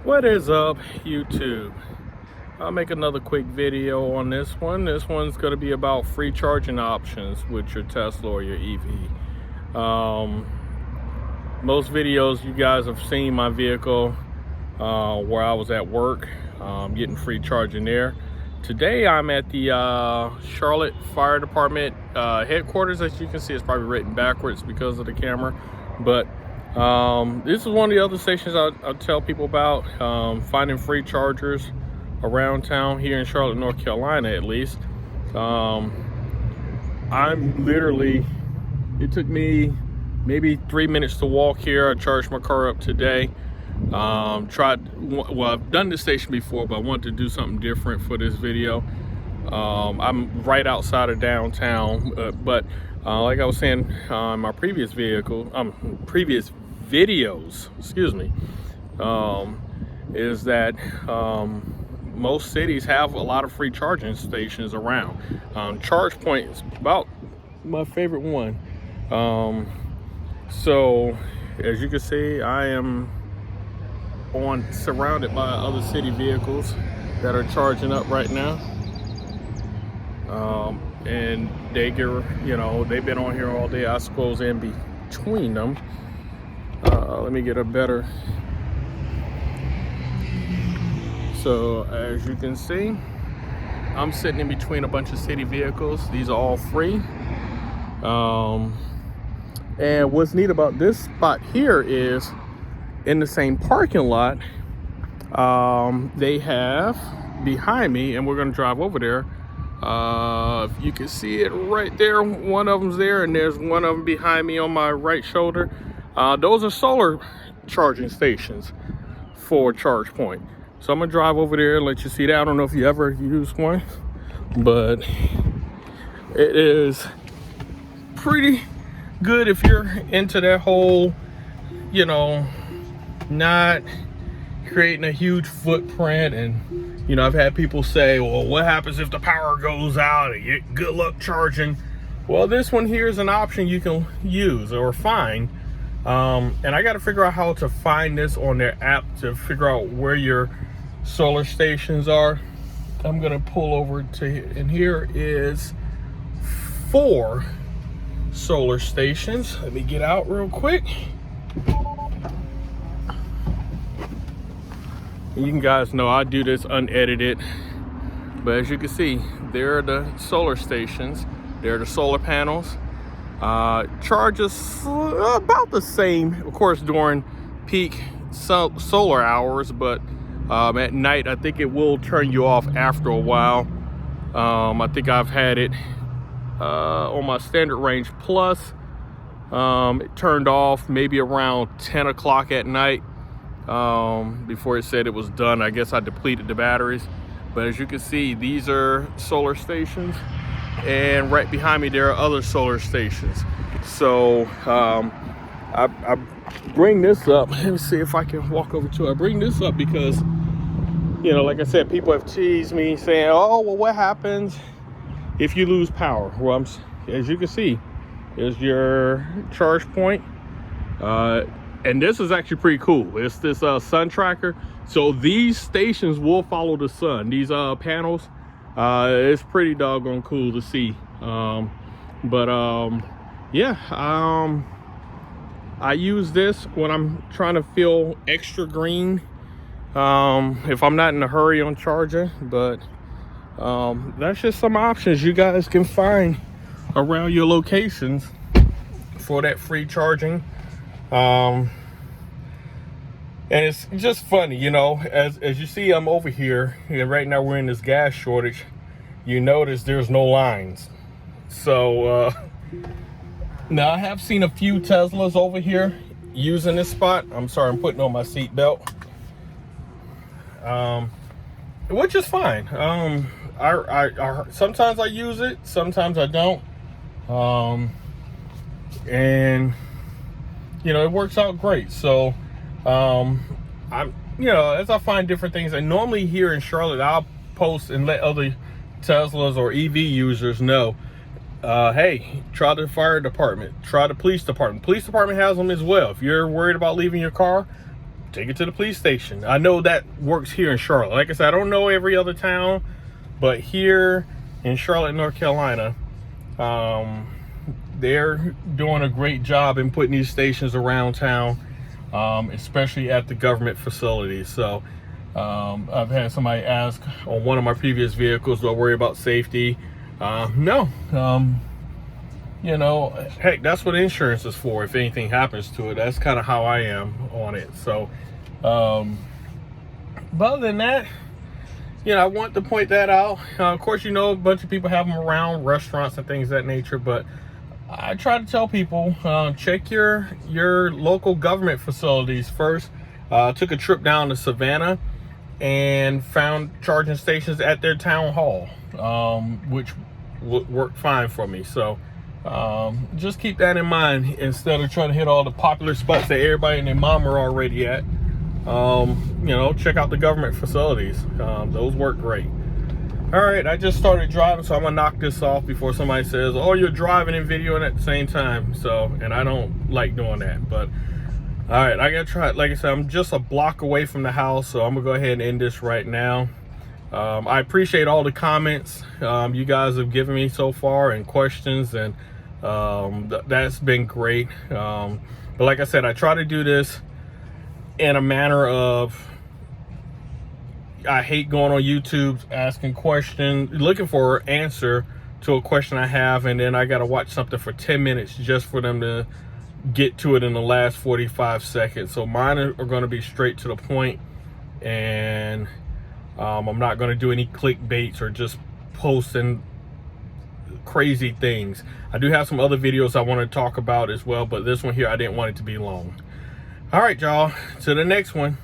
What is up, YouTube? I'll make another quick video on this one. This one's going to be about free charging options with your Tesla or your EV. Most videos you guys have seen my vehicle where I was at work getting free charging there. Today I'm at the Charlotte Fire Department headquarters. As you can see, it's probably written backwards because of the camera, but this is one of the other stations I'll tell people about, finding free chargers around town here in Charlotte, North Carolina, at least. It took me maybe 3 minutes to walk here. I charged my car up today. I've done this station before, but I wanted to do something different for this video. I'm right outside of downtown, but like I was saying in my previous videos, excuse me, is that most cities have a lot of free charging stations around. ChargePoint is about my favorite one. So as you can see, I am surrounded by other city vehicles that are charging up right now. And they've been on here all day. I suppose in between them. Let me get a better. So as you can see, I'm sitting in between a bunch of city vehicles. These are all free. And what's neat about this spot here is in the same parking lot, they have behind me, and we're going to drive over there. If you can see it right there, one of them's there, and there's one of them behind me on my right shoulder. Those are solar charging stations for ChargePoint. So I'm gonna drive over there and let you see that. I don't know if you ever used one, but it is pretty good if you're into that whole, not creating a huge footprint. And I've had people say, well, what happens if the power goes out and good luck charging? Well, this one here is an option you can use or find. And I got to figure out how to find this on their app to figure out where your solar stations are. I'm going to pull over and here is 4 solar stations. Let me get out real quick. You guys know I do this unedited, but as you can see, there are the solar stations. There are the solar panels. Charges about the same, of course, during peak solar hours, but at night I think it will turn you off after a while. I think I've had it on my standard range plus. It turned off maybe around 10 o'clock at night. Before it said it was done. I guess I depleted the batteries. But as you can see, these are solar stations, and right behind me there are other solar stations. So I bring this up. Let me see if I can walk over to it. I bring this up because like I said, people have teased me saying, oh, well, what happens if you lose power? Well, as you can see, is your ChargePoint. And this is actually pretty cool. It's this sun tracker. So these stations will follow the sun. These panels, it's pretty doggone cool to see. I use this when I'm trying to feel extra green, if I'm not in a hurry on charging. But that's just some options you guys can find around your locations for that free charging. And it's just funny, as you see, I'm over here, and right now we're in this gas shortage. You notice there's no lines. So now I have seen a few Teslas over here using this spot. I'm sorry, I'm putting on my seat belt, which is fine. I sometimes I use it, sometimes I don't, and it works out great. So as I find different things, and normally here in Charlotte, I'll post and let other Teslas or EV users know, hey, try the fire department, try the police department. Police department has them as well. If you're worried about leaving your car, take it to the police station. I know that works here in Charlotte. Like I said, I don't know every other town, but here in Charlotte, North Carolina, they're doing a great job in putting these stations around town, especially at the government facilities. So I've had somebody ask on one of my previous vehicles, do I worry about safety? No. You know, heck, that's what insurance is for. If anything happens to it, that's kind of how I am on it. So, but other than that, you know, I want to point that out. Of course, you know, a bunch of people have them around restaurants and things of that nature, but I try to tell people, check your local government facilities first. Took a trip down to Savannah and found charging stations at their town hall, which worked fine for me. So just keep that in mind instead of trying to hit all the popular spots that everybody and their mom are already at. You know, check out the government facilities. Those work great. All right, I just started driving, so I'm gonna knock this off before somebody says, oh, you're driving and videoing at the same time. So, and I don't like doing that, but all right, I gotta try it. Like I said, I'm just a block away from the house, so I'm gonna go ahead and end this right now. I appreciate all the comments you guys have given me so far and questions, and that's been great. But like I said, I try to do this in a manner of, I hate going on YouTube asking questions, looking for an answer to a question I have, and then I got to watch something for 10 minutes just for them to get to it in the last 45 seconds. So mine are going to be straight to the point, and I'm not going to do any clickbaits or just posting crazy things. I do have some other videos I want to talk about as well, but this one here, I didn't want it to be long. All right, y'all, to the next one.